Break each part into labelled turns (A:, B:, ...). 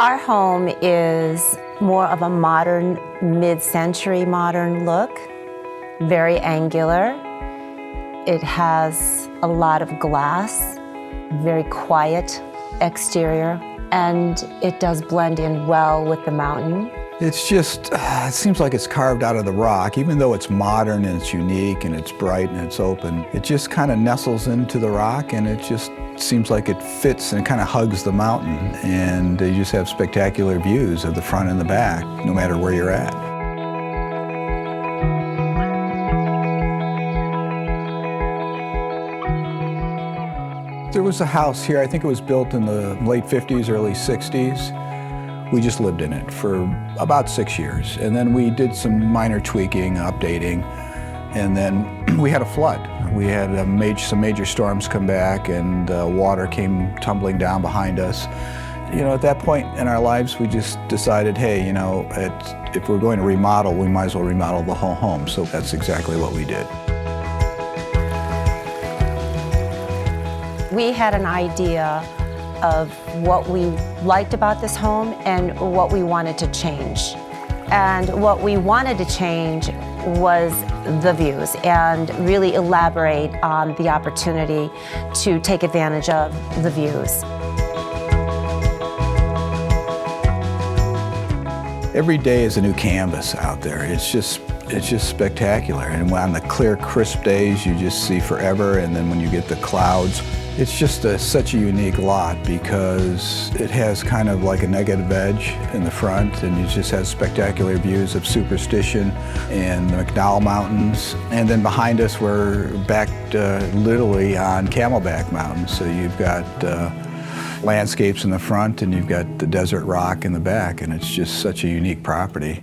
A: Our home is more of a modern, mid-century modern look, very angular. It has a lot of glass, very quiet exterior, and it does blend in well with the mountain.
B: It's just, it seems like it's carved out of the rock. Even though it's modern and it's unique and it's bright and it's open, it just kind of nestles into the rock, and it just seems like it fits and kind of hugs the mountain. And you just have spectacular views of the front and the back, no matter where you're at. There was a house here, I think it was built in the late 50s, early 60s. We just lived in it for about 6 years. And then we did some minor tweaking, updating, and then we had a flood. We had some major storms come back, and water came tumbling down behind us. You know, at that point in our lives, we just decided, hey, you know, if we're going to remodel, we might as well remodel the whole home. So that's exactly what we did.
A: We had an idea of what we liked about this home and what we wanted to change. And what we wanted to change was the views and really elaborate on the opportunity to take advantage of the views.
B: Every day is a new canvas out there. It's just spectacular. And on the clear, crisp days, you just see forever. And then when you get the clouds, it's just such a unique lot because it has kind of like a negative edge in the front, and it just has spectacular views of Superstition and the McDowell Mountains. And then behind us, we're backed literally on Camelback Mountain. So you've got landscapes in the front, and you've got the desert rock in the back, and it's just such a unique property.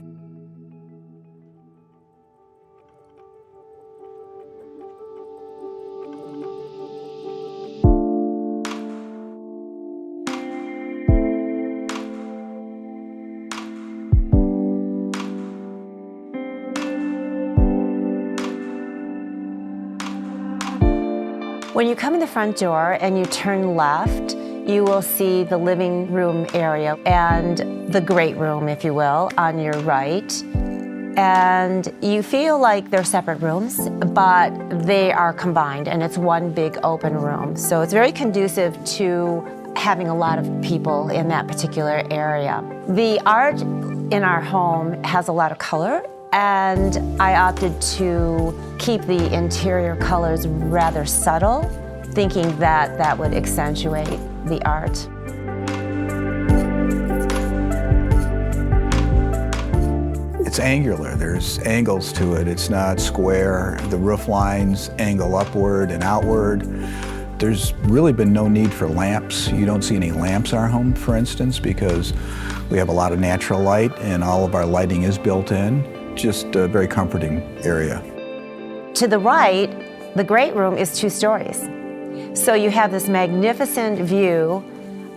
A: When you come in the front door and you turn left, you will see the living room area and the great room, if you will, on your right. And you feel like they're separate rooms, but they are combined, and it's one big open room. So it's very conducive to having a lot of people in that particular area. The art in our home has a lot of color, and I opted to keep the interior colors rather subtle, thinking that that would accentuate the art.
B: It's angular. There's angles to it. It's not square. The roof lines angle upward and outward. There's really been no need for lamps. You don't see any lamps in our home, for instance, because we have a lot of natural light and all of our lighting is built in. Just a very comforting area.
A: To the right, the great room is 2 stories. So you have this magnificent view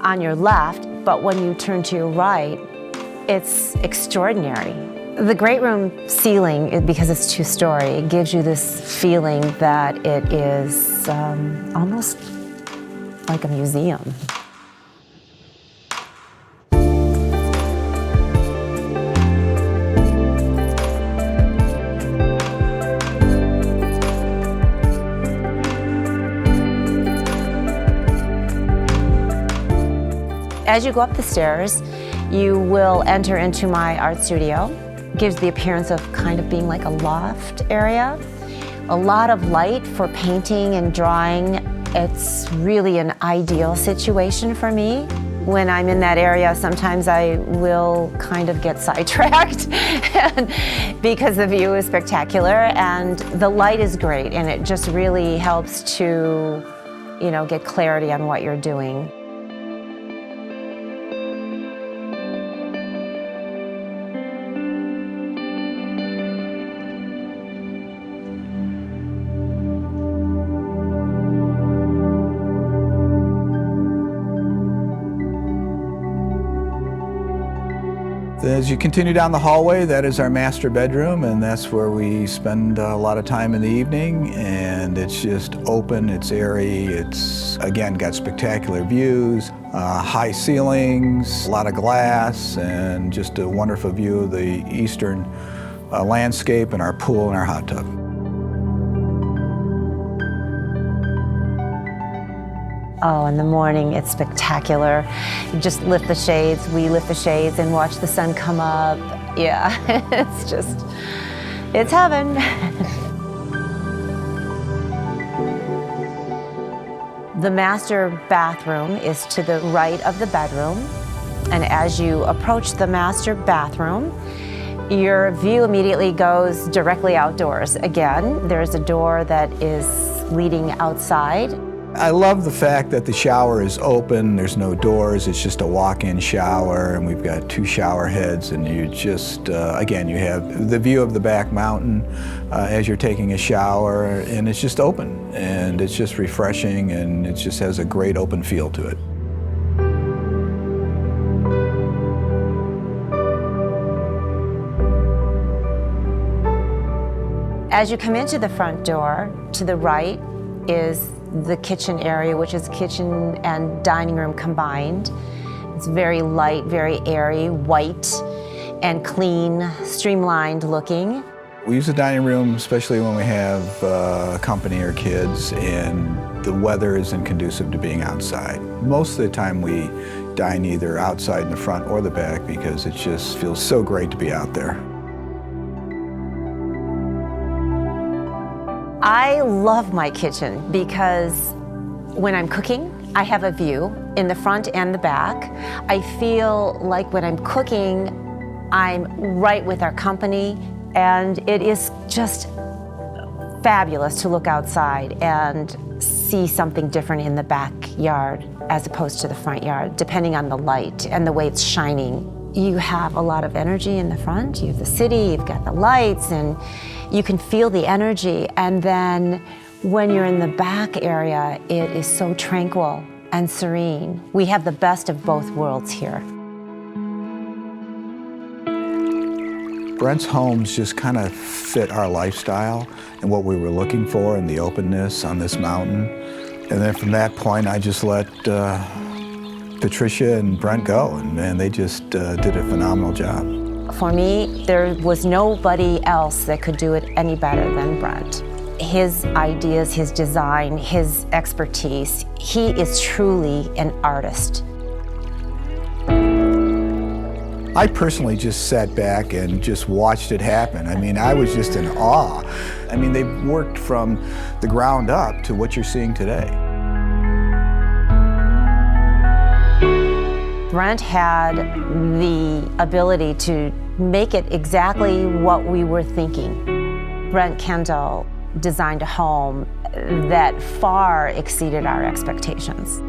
A: on your left, but when you turn to your right, it's extraordinary. The great room ceiling, because it's 2-story, it gives you this feeling that it is almost like a museum. As you go up the stairs, you will enter into my art studio. It gives the appearance of kind of being like a loft area. A lot of light for painting and drawing. It's really an ideal situation for me. When I'm in that area, sometimes I will kind of get sidetracked because the view is spectacular and the light is great, and it just really helps to, you know, get clarity on what you're doing.
B: As you continue down the hallway, that is our master bedroom, and that's where we spend a lot of time in the evening. And it's just open, it's airy, it's, again, got spectacular views, high ceilings, a lot of glass, and just a wonderful view of the eastern landscape and our pool and our hot tub.
A: Oh, in the morning, it's spectacular. You just lift the shades, we lift the shades and watch the sun come up. Yeah, it's heaven. The master bathroom is to the right of the bedroom. And as you approach the master bathroom, your view immediately goes directly outdoors. Again, there's a door that is leading outside.
B: I love the fact that the shower is open, there's no doors, it's just a walk-in shower, and we've got 2 shower heads, and you just, again, you have the view of the back mountain as you're taking a shower, and it's just open, and it's just refreshing, and it just has a great open feel to it.
A: As you come into the front door, to the right is the kitchen area, which is kitchen and dining room combined. It's very light, very airy, white and clean, streamlined looking.
B: We use the dining room especially when we have company or kids and the weather isn't conducive to being outside. Most of the time we dine either outside in the front or the back because it just feels so great to be out there.
A: I love my kitchen because when I'm cooking, I have a view in the front and the back. I feel like when I'm cooking, I'm right with our company, and it is just fabulous to look outside and see something different in the backyard as opposed to the front yard, depending on the light and the way it's shining. You have a lot of energy in the front. You have the city, you've got the lights, and you can feel the energy. And then when you're in the back area, it is so tranquil and serene. We have the best of both worlds here.
B: Brent's homes just kind of fit our lifestyle and what we were looking for and the openness on this mountain. And then from that point, I just let Patricia and Brent go, and they just did a phenomenal job.
A: For me, there was nobody else that could do it any better than Brent. His ideas, his design, his expertise, he is truly an artist.
B: I personally just sat back and just watched it happen. I mean, I was just in awe. I mean, they've worked from the ground up to what you're seeing today.
A: Brent had the ability to make it exactly what we were thinking. Brent Kendle designed a home that far exceeded our expectations.